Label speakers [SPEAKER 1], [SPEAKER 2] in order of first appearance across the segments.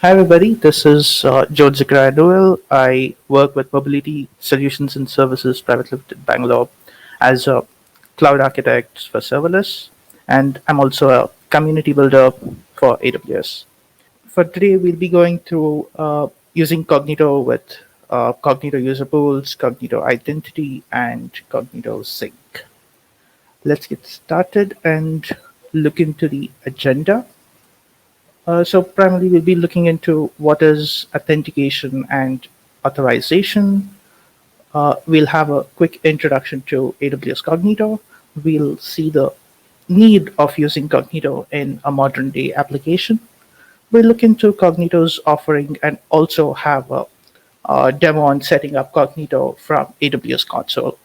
[SPEAKER 1] Hi, everybody. This is Zachariah Noel. I work with Mobility Solutions and Services Private Limited, Bangalore, as a cloud architect for serverless, and I'm also a community builder for AWS. For today, we'll be going through using Cognito with Cognito user pools, Cognito identity, and Cognito sync. Let's get started and look into the agenda. So primarily we'll be looking into what is authentication and authorization. We'll have a quick introduction to AWS Cognito. We'll see the need of using Cognito in a modern day application. We'll look into Cognito's offering and also have a demo on setting up Cognito from AWS console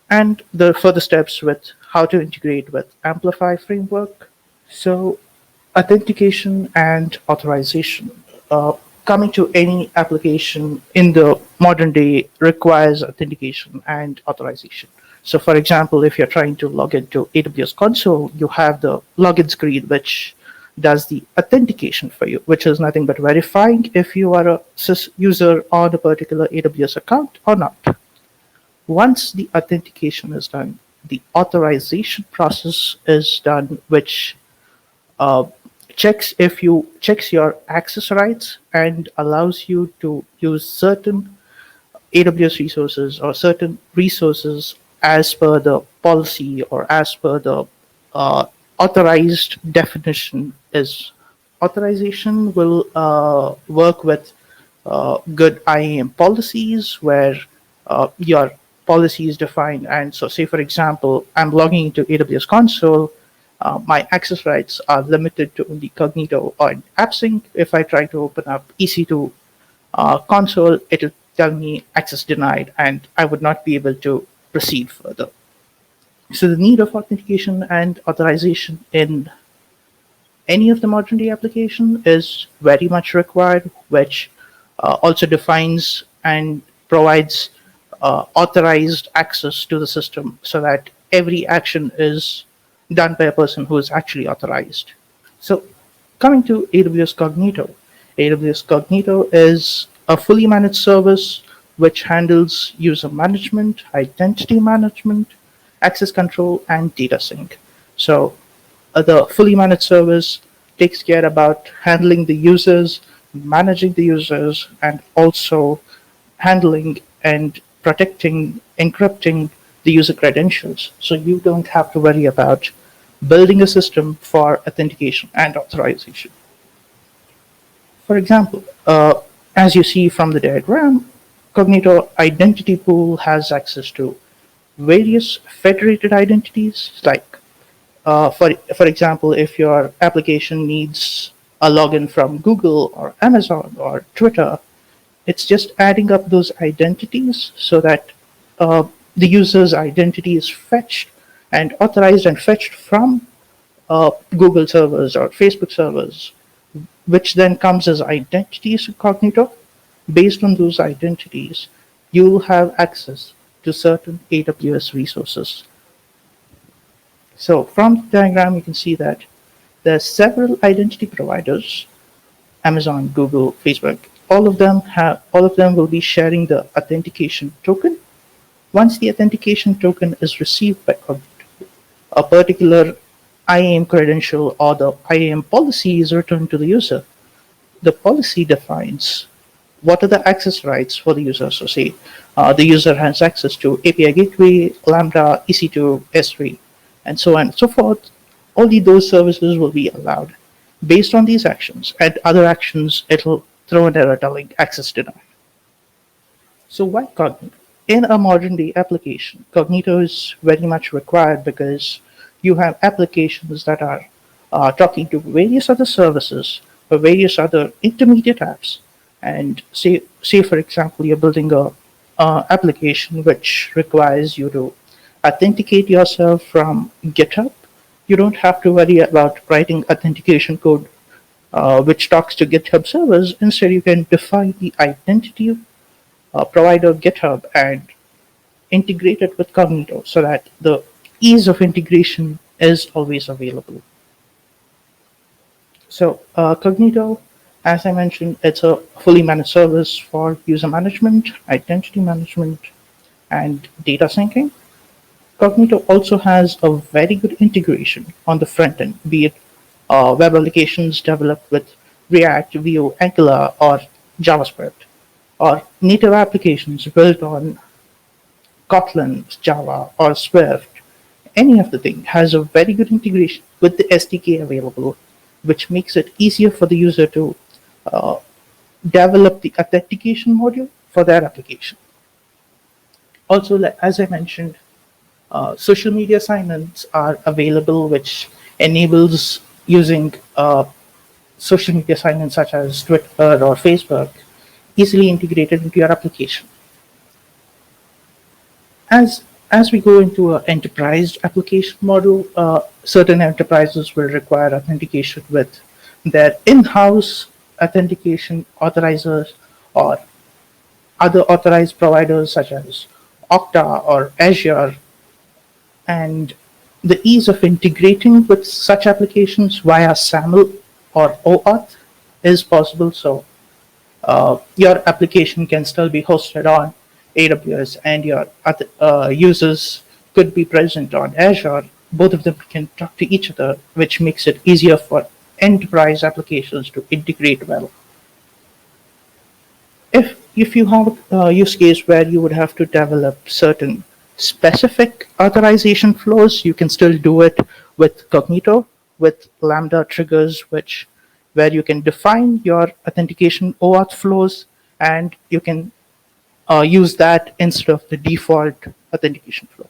[SPEAKER 1] and the further steps with how to integrate with Amplify framework. So authentication and authorization. Coming to any application in the modern day requires authentication and authorization. So, for example, if you're trying to log into AWS console, you have the login screen, which does the authentication for you, which is nothing but verifying if you are a user on a particular AWS account or not. Once the authentication is done, the authorization process is done, which uh, checks your access rights and allows you to use certain AWS resources or certain resources as per the policy or as per the uh, authorized definition is. Authorization will work with good IAM policies where your policy is defined. And so, say for example, I'm logging into AWS console. My access rights are limited to only Cognito or AppSync. If I try to open up EC2 console, it'll tell me access denied, and I would not be able to proceed further. So the need of authentication and authorization in any of the modern day application is very much required, which also defines and provides authorized access to the system so that every action is done by a person who is actually authorized. So, coming to AWS Cognito, AWS Cognito is a fully managed service which handles user management, identity management, access control, and data sync. So, the fully managed service takes care about handling the users, managing the users, and also handling and protecting, encrypting the user credentials. So you don't have to worry about building a system for authentication and authorization. For example, as you see from the diagram, Cognito Identity Pool has access to various federated identities like for example, if your application needs a login from Google or Amazon or Twitter, it's just adding up those identities so that the user's identity is fetched and authorized and fetched from Google servers or Facebook servers, which then comes as identities to Cognito. Based on those identities, you'll have access to certain AWS resources. So from the diagram, you can see that there are several identity providers: Amazon, Google, Facebook. All of them will be sharing the authentication token. Once the authentication token is received by a particular IAM credential or the IAM policy is returned to the user, the policy defines what are the access rights for the user. So say the user has access to API Gateway, Lambda, EC2, S3, and so on and so forth. Only those services will be allowed. Based on these actions and other actions, it'll throw an error telling access denied. So why Cognito? In a modern day application, Cognito is very much required because you have applications that are talking to various other services or various other intermediate apps. And say for example, you're building a application which requires you to authenticate yourself from GitHub. You don't have to worry about writing authentication code which talks to GitHub servers. Instead, you can define the identity provider GitHub and integrate it with Cognito so that the ease of integration is always available. So Cognito As I mentioned, it's a fully managed service for user management, identity management, and data syncing. Cognito also has a very good integration on the front end, be it web applications developed with React, Vue, Angular, or JavaScript, or native applications built on Kotlin, Java, or Swift. Any of the thing has a very good integration with the SDK available, which makes it easier for the user to uh, develop the authentication module for their application. Also, as I mentioned, social media assignments are available, which enables using social media assignments such as Twitter or Facebook easily integrated into your application. As we go into an enterprise application model, certain enterprises will require authentication with their in-house authentication authorizers or other authorized providers such as Okta or Azure, and the ease of integrating with such applications via SAML or OAuth is possible. So your application can still be hosted on AWS and your other, users could be present on Azure. Both of them can talk to each other, which makes it easier for enterprise applications to integrate well. If you have a use case where you would have to develop certain specific authorization flows, you can still do it with Cognito with Lambda triggers, which where you can define your authentication OAuth flows, and you can use that instead of the default authentication flow.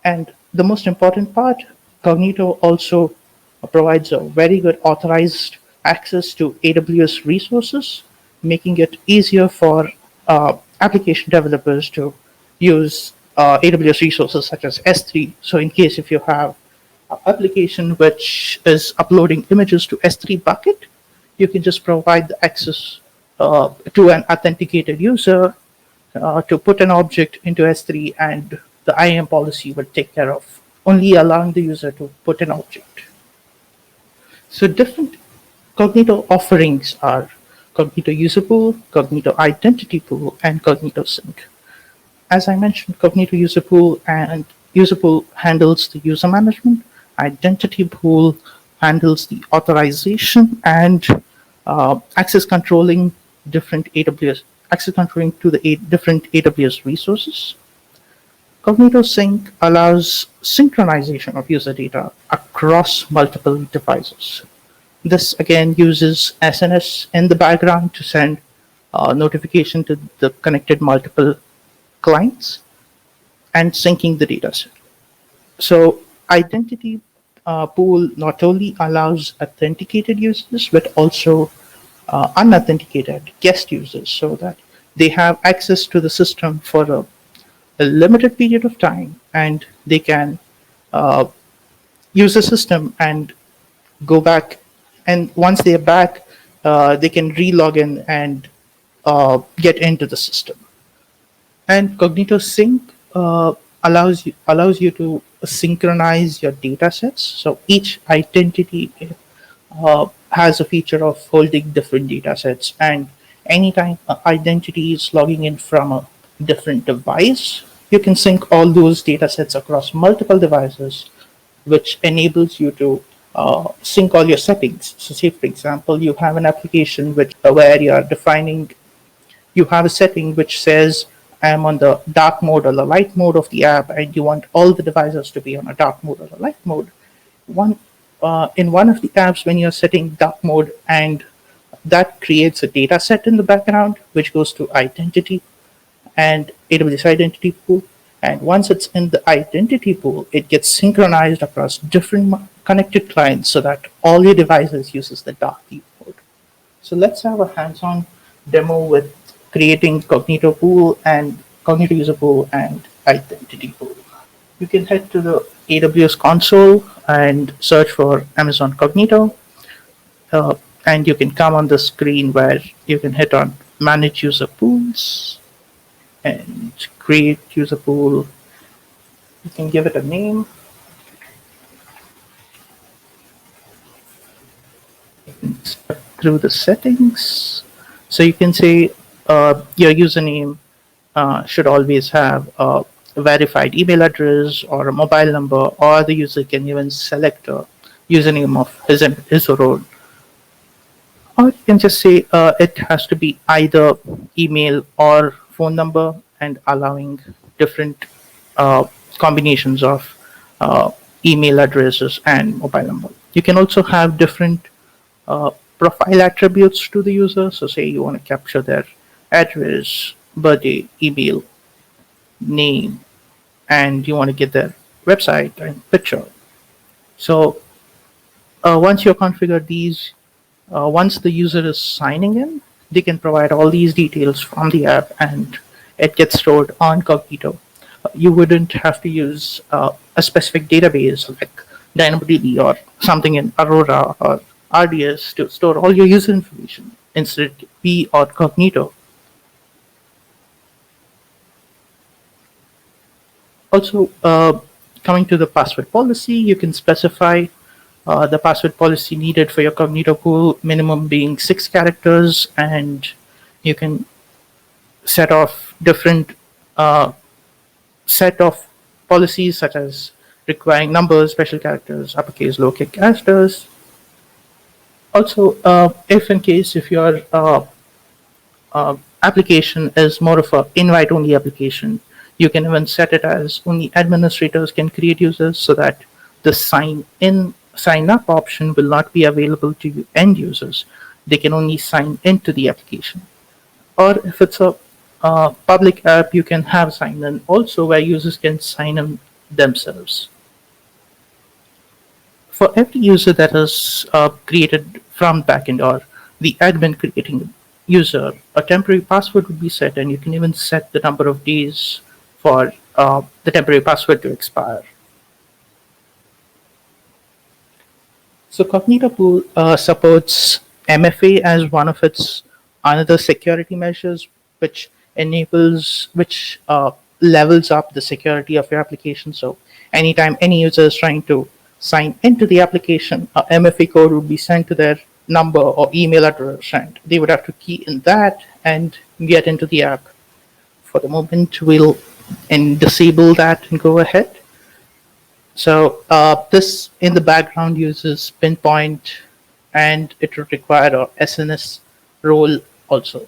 [SPEAKER 1] And the most important part, Cognito also provides a very good authorized access to AWS resources, making it easier for application developers to use AWS resources such as S3. So in case if you have an application which is uploading images to S3 bucket, you can just provide the access to an authenticated user to put an object into S3, and the IAM policy will take care of only allowing the user to put an object. So different Cognito offerings are Cognito User Pool, Cognito Identity Pool, and Cognito Sync. As I mentioned, Cognito User Pool and User Pool handles the user management, Identity Pool handles the authorization and access controlling different AWS access controlling to the different AWS resources. Cognito Sync allows synchronization of user data across multiple devices. This again uses SNS in the background to send notification to the connected multiple clients and syncing the dataset. So identity pool not only allows authenticated users but also unauthenticated guest users so that they have access to the system for a limited period of time, and they can uh, use the system and go back. And once they are back, they can re-log in and get into the system. And Cognito Sync allows you to synchronize your data sets. So each identity has a feature of holding different data sets, and anytime an identity is logging in from a different device, you can sync all those data sets across multiple devices, which enables you to sync all your settings. So say for example you have an application which where you have a setting which says I'm on the dark mode or the light mode of the app, and you want all the devices to be on a dark mode or a light mode. One In one of the apps, when you're setting dark mode, and that creates a data set in the background which goes to identity and AWS identity pool. And once it's in the identity pool, it gets synchronized across different connected clients so that all your devices uses the dark theme mode. So let's have a hands-on demo with creating Cognito pool and Cognito user pool and identity pool. You can head to the AWS console and search for Amazon Cognito. Uh, and you can come on the screen where you can hit on manage user pools and create user pool. You can give it a name. through the settings. So you can say your username should always have a verified email address or a mobile number, or the user can even select a username of his or her own. Or you can just say it has to be either email or phone number, and allowing different uh, combinations of uh, email addresses and mobile number. You can also have different uh, profile attributes to the user. So, say you want to capture their address, birthday, email, name, and you want to get their website and picture. So, once you configure these, once the user is signing in, they can provide all these details from the app, and it gets stored on Cognito. You wouldn't have to use a specific database like DynamoDB or something in Aurora or RDS to store all your user information. Instead, we or Cognito. Also, coming to the password policy, you can specify the password policy needed for your Cognito pool, minimum being 6 characters, and you can set off different uh, set of policies such as requiring numbers, special characters, uppercase, lowercase characters. Also, if in case if your application is more of a invite only application, you can even set it as only administrators can create users, so that the sign up option will not be available to end users. They can only sign into the application. Or if it's a public app, you can have sign in also, where users can sign in themselves. For every user that is created from backend, or the admin creating user, a temporary password would be set, and you can even set the number of days for the temporary password to expire. So Cognito Pool supports MFA as one of its another security measures, which levels up the security of your application. So anytime any user is trying to sign into the application, a MFA code would be sent to their number or email address, and they would have to key in that and get into the app. For the moment, we'll disable that and go ahead. So this in the background uses pinpoint, and it would require a SNS role also.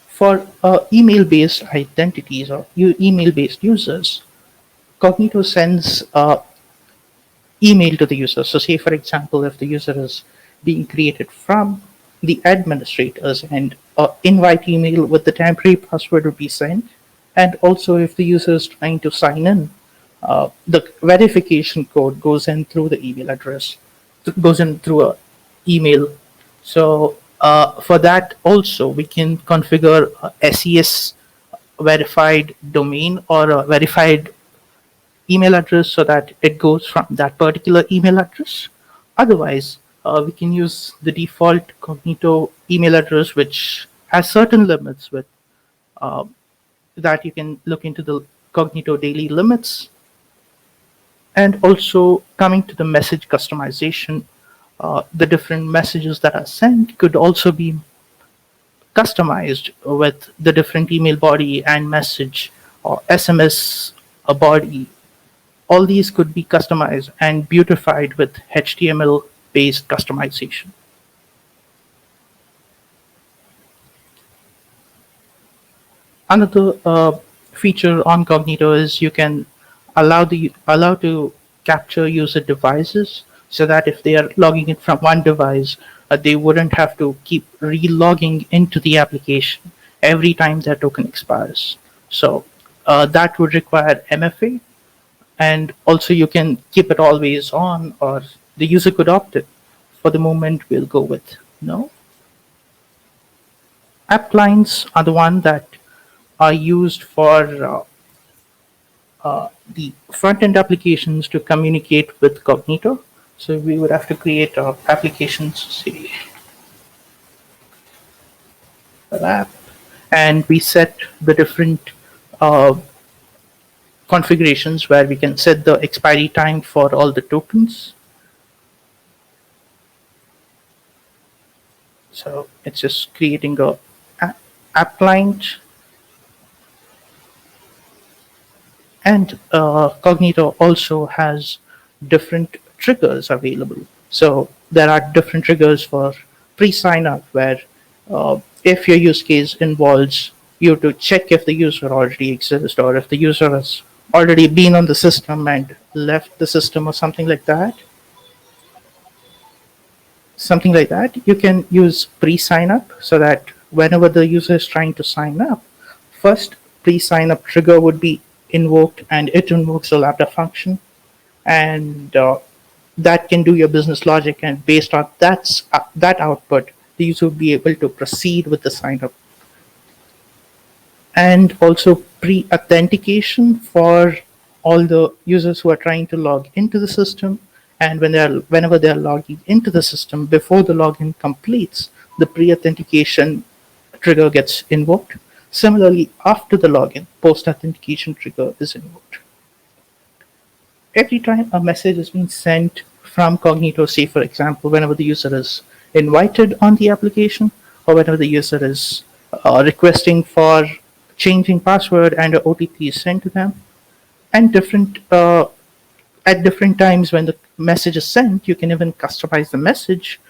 [SPEAKER 1] For email-based identities or email-based users, Cognito sends email to the user. So say, for example, if the user is being created from the administrators, and invite email with the temporary password would be sent. And also if the user is trying to sign in, the verification code goes in through the email address, goes in through a email. So for that also, we can configure a SES verified domain or a verified email address, so that it goes from that particular email address. Otherwise, we can use the default Cognito email address, which has certain limits with uh, that. You can look into the Cognito daily limits. And also, coming to the message customization, the different messages that are sent could also be customized with the different email body and message or SMS body. All these could be customized and beautified with HTML based customization. Another feature on Cognito is you can allow to capture user devices, so that if they are logging in from one device, they wouldn't have to keep re-logging into the application every time their token expires. So that would require MFA, and also you can keep it always on, or the user could opt it. For the moment, we'll go with no. App clients are the one that are used for the front-end applications to communicate with Cognito. So we would have to create applications, say, an app, and we set the different uh, configurations where we can set the expiry time for all the tokens. So it's just creating a app client. And Cognito also has different triggers available. So there are different triggers for pre-sign up where if your use case involves you to check if the user already exists or if the user has already been on the system and left the system or something like that, you can use pre-sign up so that whenever the user is trying to sign up, first pre-sign up trigger would be invoked and it invokes a lambda function, and that can do your business logic, and based on that output, the user will be able to proceed with the sign up. And also pre-authentication for all the users who are trying to log into the system, and whenever they are logging into the system, before the login completes, the pre-authentication trigger gets invoked. Similarly, after the login, post-authentication trigger is invoked. Every time a message is being sent from Cognito, say for example, whenever the user is invited on the application, or whenever the user is requesting for changing password and an OTP is sent to them, and different at different times when the message is sent, you can even customize the message,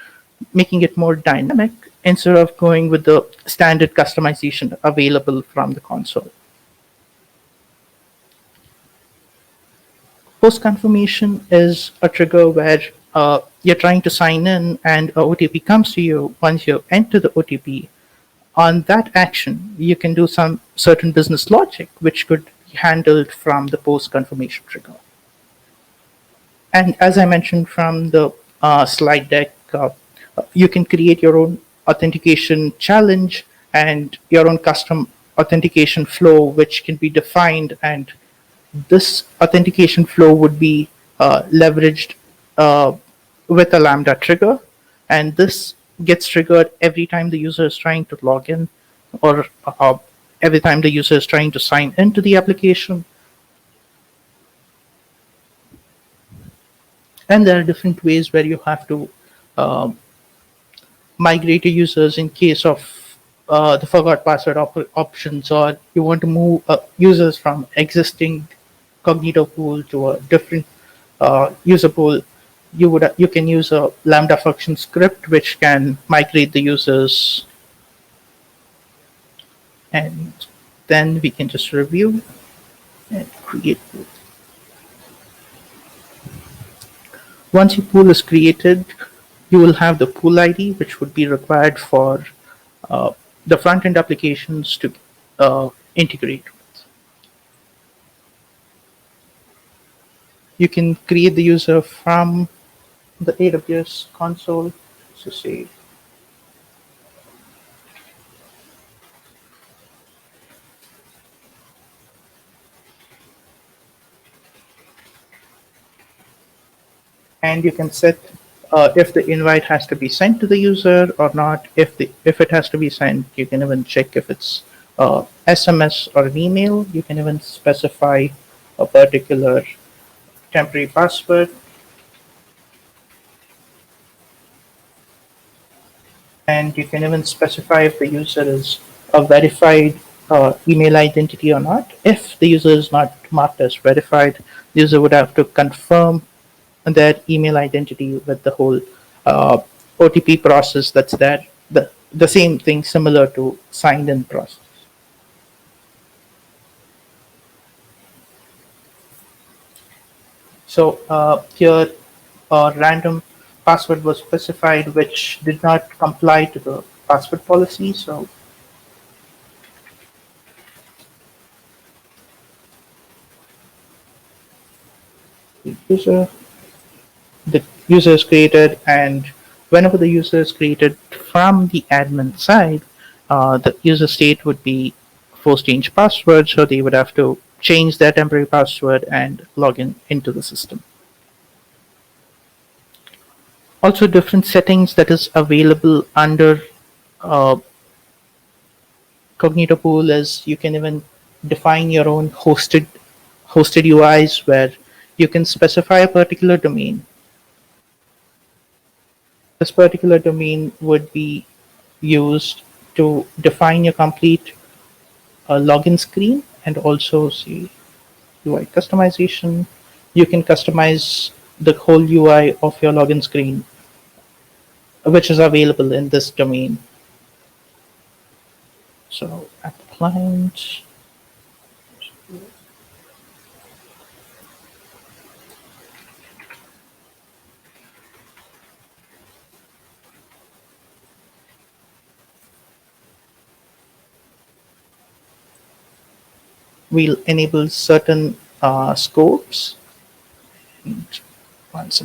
[SPEAKER 1] making it more dynamic instead of going with the standard customization available from the console. Post confirmation is a trigger where you're trying to sign in and a OTP comes to you. Once you enter the OTP, on that action, you can do some certain business logic, which could be handled from the post confirmation trigger. And as I mentioned from the slide deck, you can create your own authentication challenge and your own custom authentication flow, which can be defined. And this authentication flow would be leveraged uh, with a Lambda trigger. And this gets triggered every time the user is trying to log in, or every time the user is trying to sign into the application. And there are different ways where you have to uh, migrate your users in case of the forgot password options, or you want to move users from existing Cognito pool to a different user pool. You can use a Lambda function script which can migrate the users, and then we can just review and create. Once your pool is created, you will have the pool ID, which would be required for uh, the front-end applications to integrate with. You can create the user from the AWS console. So say, and you can set if the invite has to be sent to the user or not. If it has to be sent, you can even check if it's SMS or an email. You can even specify a particular temporary password, and you can even specify if the user is a verified email identity or not. If the user is not marked as verified, the user would have to confirm their email identity with the whole OTP process that's there. The same thing similar to signed in process. So here a random password was specified which did not comply to the password policy. So user the user is created, and whenever the user is created from the admin side, the user state would be force change password, so they would have to change their temporary password and log in into the system. Also, different settings that is available under uh, Cognito Pool is you can even define your own hosted UIs where you can specify a particular domain. This particular domain would be used to define your complete login screen, and also see UI customization. You can customize the whole UI of your login screen, which is available in this domain. So at the client, we'll enable certain scopes. And once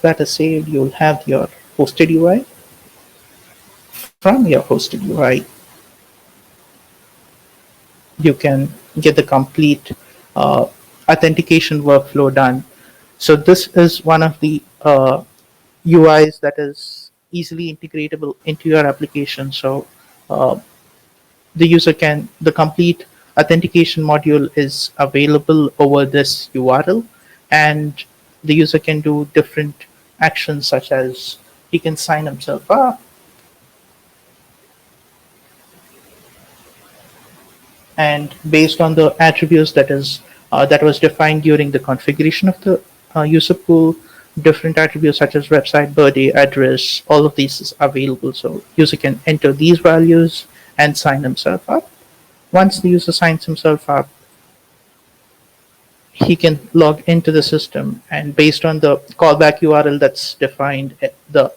[SPEAKER 1] that is saved, you'll have your hosted UI. From your hosted UI, you can get the complete uh, authentication workflow done. So this is one of the UIs that is easily integratable into your application. So uh, the complete authentication module is available over this URL, and the user can do different actions such as he can sign himself up, and based on the attributes that was defined during the configuration of the user pool, different attributes such as website, birthday, address, all of these is available. So user can enter these values and sign himself up. Once the user signs himself up, he can log into the system, and based on the callback URL that's defined, the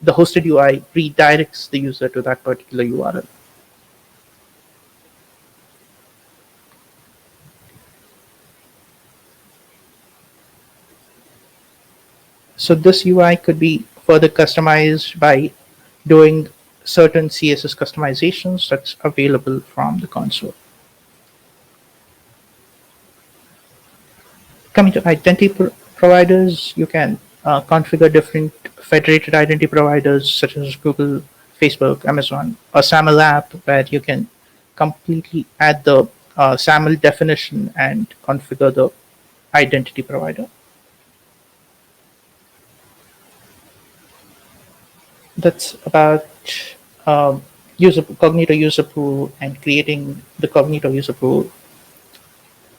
[SPEAKER 1] hosted UI redirects the user to that particular URL. So this UI could be further customized by doing certain CSS customizations that's available from the console. Coming to providers, you can configure different federated identity providers such as Google, Facebook, Amazon, or SAML app, where you can completely add the SAML definition and configure the identity provider. That's about Cognito user pool and creating the Cognito user pool.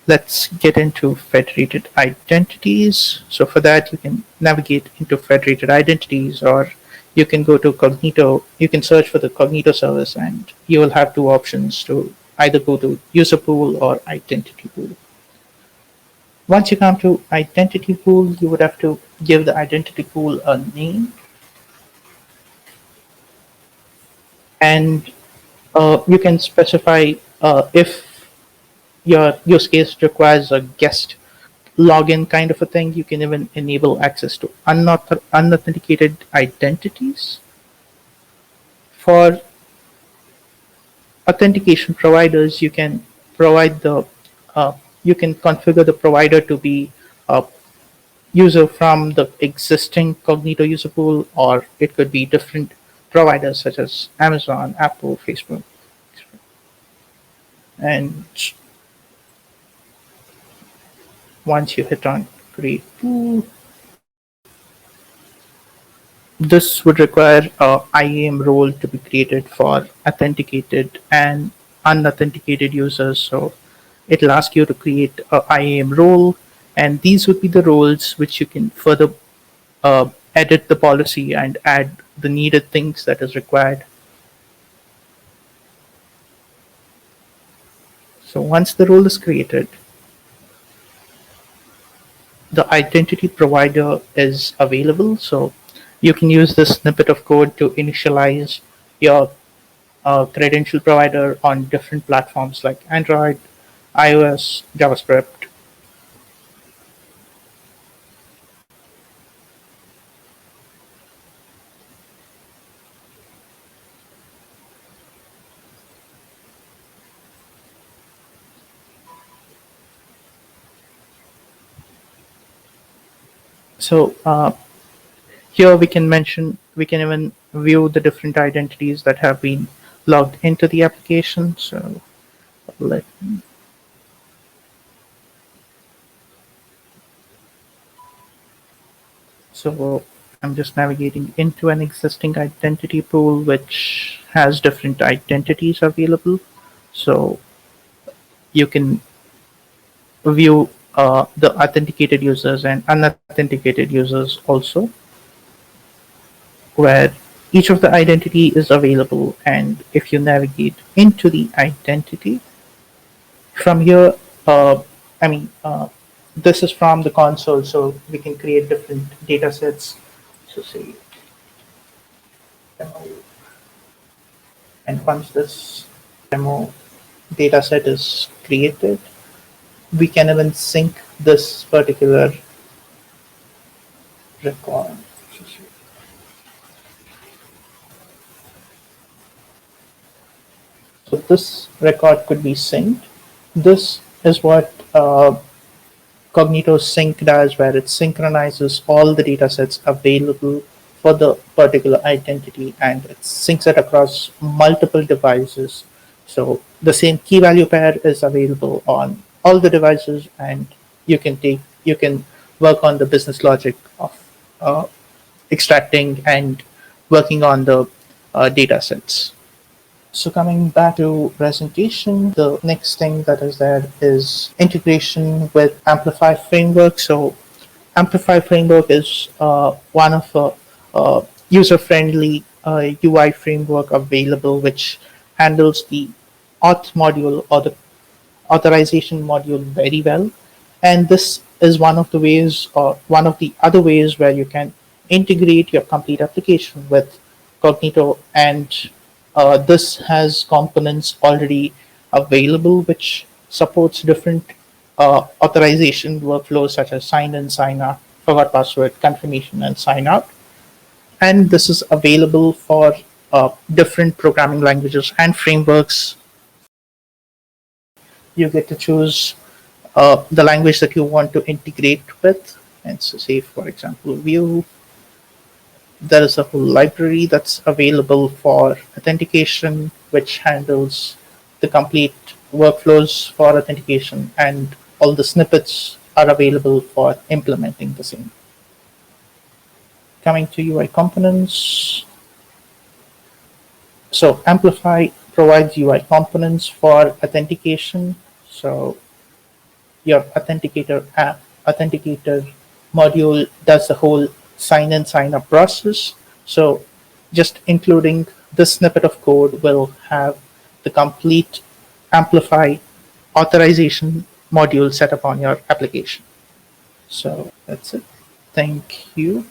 [SPEAKER 1] Let's get into federated identities. So for that, you can navigate into federated identities, or you can go to Cognito. You can search for the Cognito service, and you will have two options to either go to user pool or identity pool. Once you come to identity pool, you would have to give the identity pool a name, and you can specify if your use case requires a guest login kind of a thing. You can even enable access to unauthenticated identities. For authentication providers, provide the uh, you can configure the provider to be a user from the existing Cognito user pool, or it could be different providers such as Amazon, Apple, Facebook. And once you hit on create pool, this would require a IAM role to be created for authenticated and unauthenticated users. So it'll ask you to create a IAM role, and these would be the roles which you can further edit the policy and add the needed things that is required. So once the role is created, the identity provider is available. So you can use this snippet of code to initialize your credential provider on different platforms like Android, iOS, JavaScript. So Here we can even view the different identities that have been logged into the application. So let So I'm just navigating into an existing identity pool which has different identities available. So you can view the authenticated users and unauthenticated users also, where each of the identity is available. And if you navigate into the identity from here, uh, I mean, this is from the console, so we can create different data sets. So say demo, and once this demo data set is created, we can even sync this particular record. So this record could be synced. This is what Cognito Sync does, where it synchronizes all the data sets available for the particular identity and it syncs it across multiple devices. So the same key value pair is available on all the devices, and you can work on the business logic of uh, extracting and working on the data sets. So coming back to presentation, the next thing that is there is integration with Amplify framework. So Amplify framework is one of user-friendly UI framework available, which handles the auth module or the authorization module very well. And this is one of the ways, or one of the other ways, where you can integrate your complete application with Cognito. And this has components already available, which supports different authorization workflows such as sign in, sign out, forgot password, confirmation, and sign out. And this is available for different programming languages and frameworks. You get to choose the language that you want to integrate with. And so, say, for example, Vue, there is a whole library that's available for authentication, which handles the complete workflows for authentication, and all the snippets are available for implementing the same. Coming to UI components. So Amplify provides UI components for authentication. So your authenticator module does the whole sign in sign up process. So just including this snippet of code will have the complete Amplify authorization module set up on your application. So that's it. Thank you.